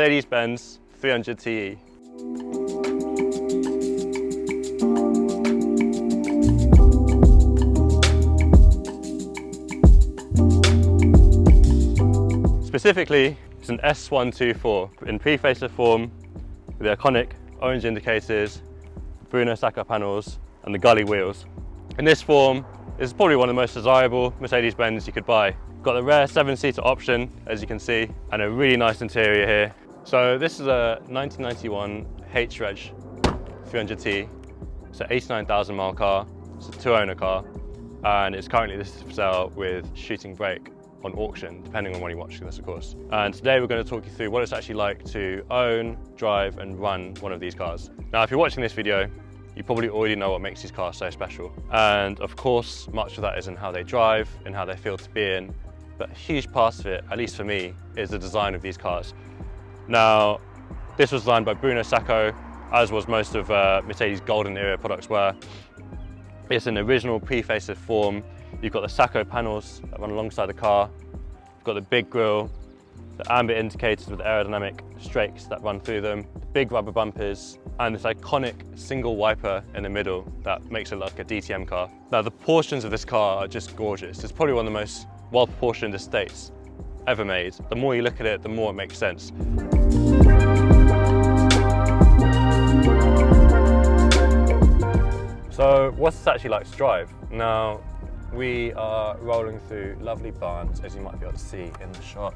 Mercedes-Benz 300TE. Specifically, it's an S124 in pre-facelift form with the iconic orange indicators, Bruno Sacco panels and the gully wheels. In this form, it's probably one of the most desirable Mercedes-Benz you could buy. Got the rare 7-seater option, as you can see, and a really nice interior here. So this is a 1991 H-Reg 300T. It's an 89,000 mile car. It's a 2-owner car, and it's currently listed for sale with shooting brake on auction, depending on when you're watching this, of course. And today we're going to talk you through what it's actually like to own, drive and run one of these cars. Now, if you're watching this video, you probably already know what makes these cars so special. And of course, much of that is in how they drive and how they feel to be in. But a huge part of it, at least for me, is the design of these cars. Now, this was designed by Bruno Sacco, as was most of Mercedes' golden era products were. It's an original pre-facelift form. You've got the Sacco panels that run alongside the car. You've got the big grille, the ambient indicators with aerodynamic strakes that run through them, big rubber bumpers, and this iconic single wiper in the middle that makes it look like a DTM car. Now, the portions of this car are just gorgeous. It's probably one of the most well-proportioned estates ever made. The more you look at it, the more it makes sense. So what's this actually like to drive? Now, we are rolling through lovely barns, as you might be able to see in the shot,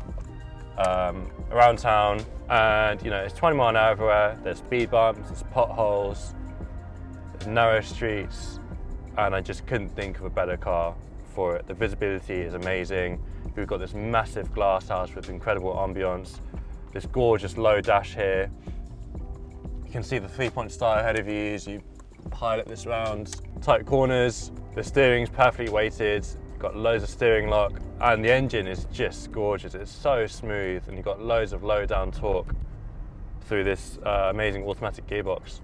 around town, and you know, it's 20 mile an hour everywhere. There's speed bumps, there's potholes, there's narrow streets, and I just couldn't think of a better car for it. The visibility is amazing. We've got this massive glass house with incredible ambience, this gorgeous low dash here. You can see the 3-point star ahead of you as you pilot this round. Tight corners, the steering's perfectly weighted, got loads of steering lock, and the engine is just gorgeous. It's so smooth, and you've got loads of low down torque through this amazing automatic gearbox.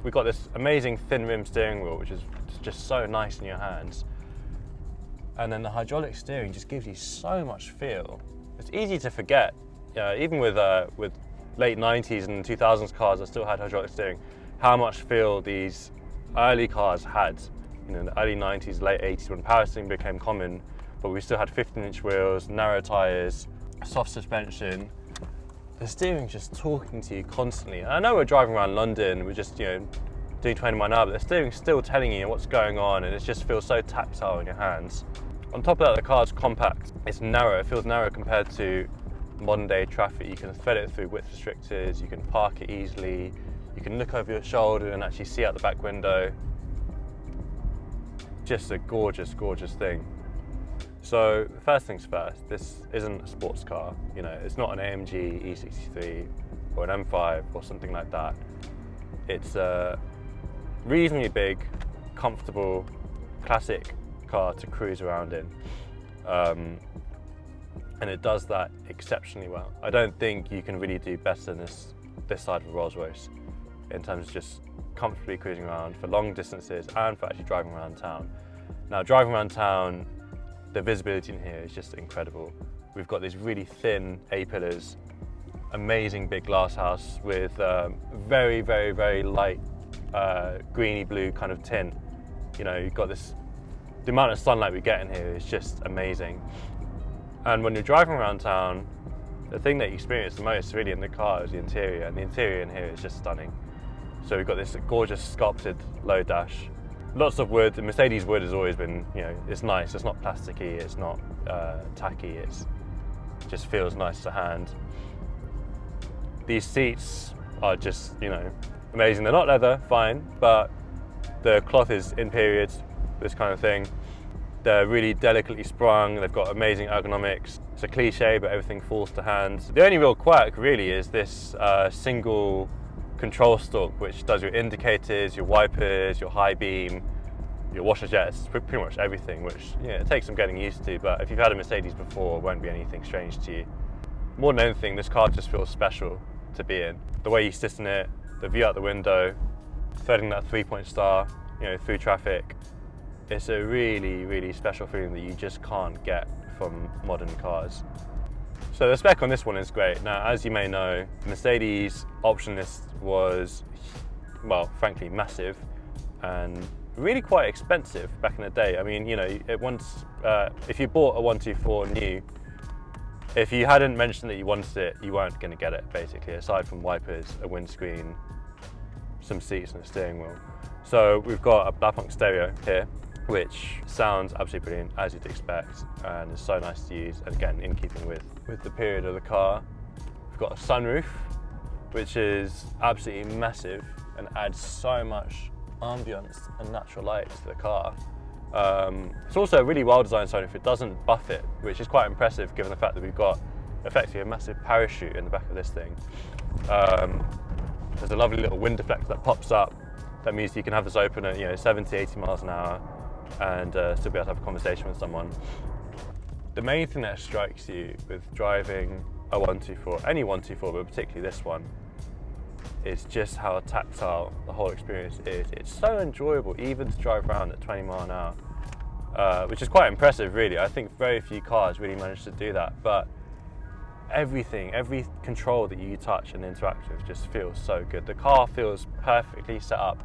We've got this amazing thin rim steering wheel, which is just so nice in your hands. And then the hydraulic steering just gives you so much feel. It's easy to forget, even with late 90s and 2000s cars that still had hydraulic steering, how much feel these early cars had. You know, in the early 90s, late 80s, when power steering became common, but we still had 15-inch wheels, narrow tyres, soft suspension. The steering's just talking to you constantly. And I know we're driving around London, we're just, doing 20 miles an hour, but the steering's still telling you what's going on, and it just feels so tactile in your hands. On top of that, the car's compact. It's narrow. It feels narrow compared to modern day traffic. You can thread it through width restrictors, you can park it easily, you can look over your shoulder and actually see out the back window. Just a gorgeous, gorgeous thing. So first things first, this isn't a sports car. It's not an AMG E63 or an M5 or something like that. It's a reasonably big, comfortable, classic car to cruise around in. And it does that exceptionally well. I don't think you can really do better than this side of a Rolls-Royce in terms of just comfortably cruising around for long distances and for actually driving around town. Now, driving around town, the visibility in here is just incredible. We've got these really thin A-pillars, amazing big glass house with very, very, very light greeny blue kind of tint. You've got this, the amount of sunlight we get in here is just amazing. And when you're driving around town, the thing that you experience the most really in the car is the interior, and the interior in here is just stunning. So we've got this gorgeous sculpted low dash. Lots of wood. The Mercedes wood has always been, it's nice. It's not plasticky, it's not tacky, it just feels nice to hand. These seats are just, amazing. They're not leather, fine, but the cloth is in period, this kind of thing. They're really delicately sprung, they've got amazing ergonomics. It's a cliche, but everything falls to hand. The only real quirk really is this single control stalk, which does your indicators, your wipers, your high beam, your washer jets, pretty much everything, which it takes some getting used to, but if you've had a Mercedes before, it won't be anything strange to you. More than anything, this car just feels special to be in. The way you sit in it, the view out the window, threading that 3-point star, through traffic, it's a really, really special feeling that you just can't get from modern cars. So the spec on this one is great. Now, as you may know, Mercedes option list was, well, frankly, massive and really quite expensive back in the day. I mean, you know, if you bought a 124 new, if you hadn't mentioned that you wanted it, you weren't going to get it, basically, aside from wipers, a windscreen, some seats and a steering wheel. So we've got a Blaupunkt stereo here, which sounds absolutely brilliant, as you'd expect, and is so nice to use, and again, in keeping with the period of the car. We've got a sunroof, which is absolutely massive and adds so much ambience and natural light to the car. It's also a really well-designed sunroof. It doesn't buff it, which is quite impressive given the fact that we've got effectively a massive parachute in the back of this thing. There's a lovely little wind deflector that pops up. That means you can have this open at 70, 80 miles an hour and still be able to have a conversation with someone. The main thing that strikes you with driving a 124, any 124, but particularly this one, is just how tactile the whole experience is. It's so enjoyable even to drive around at 20 miles an hour, which is quite impressive really. I think very few cars really manage to do that, but every control that you touch and interact with just feels so good. The car feels perfectly set up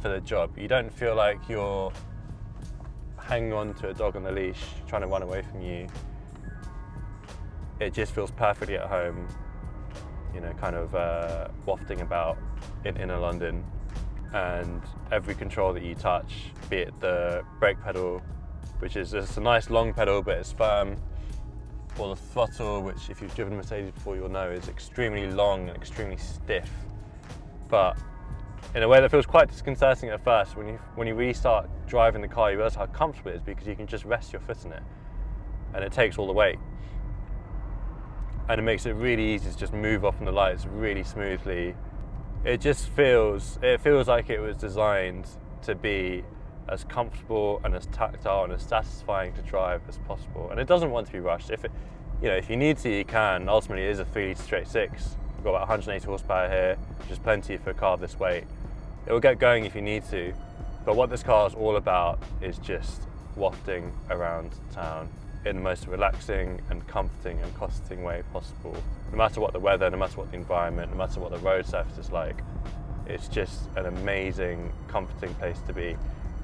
for the job. You don't feel like you're hanging on to a dog on the leash trying to run away from you. It just feels perfectly at home, kind of wafting about in inner London. And every control that you touch, be it the brake pedal, which is just a nice long pedal but it's firm, or the throttle, which if you've driven a Mercedes before you'll know is extremely long and extremely stiff, but in a way that feels quite disconcerting at first. When you really start driving the car, you realise how comfortable it is because you can just rest your foot in it and it takes all the weight. And it makes it really easy to just move off from the lights really smoothly. It feels like it was designed to be as comfortable and as tactile and as satisfying to drive as possible. And it doesn't want to be rushed. If you need to, you can. Ultimately, it is a 3-litre straight six. We've got about 180 horsepower here, which is plenty for a car of this weight. It will get going if you need to, but what this car is all about is just wafting around town in the most relaxing and comforting and costing way possible. No matter what the weather, no matter what the environment, no matter what the road surface is like, it's just an amazing, comforting place to be.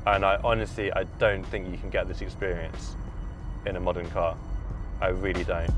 And I don't think you can get this experience in a modern car. I really don't.